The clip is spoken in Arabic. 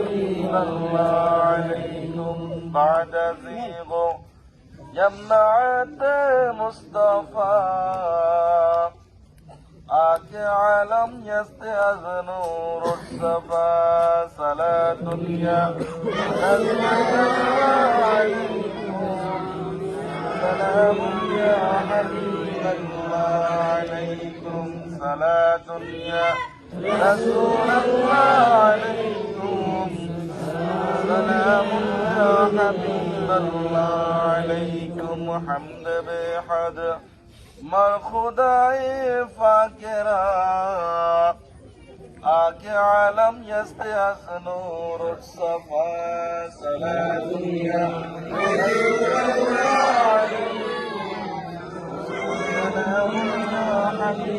حبيب الله عليكم بعد زيغ جمعت مصطفى آك عالم يستيقظ نور الصفا صلاة يا سلام يا حبيب الله عليكم صلاة يا رسول الله عليكم سلام يا حبيب الله عليكم حمد بحد مر خدائے فاکرہ آک عالم یستیقظ نور الصفا صلاة یا رسول اللہ علیکم سلام یا حبیب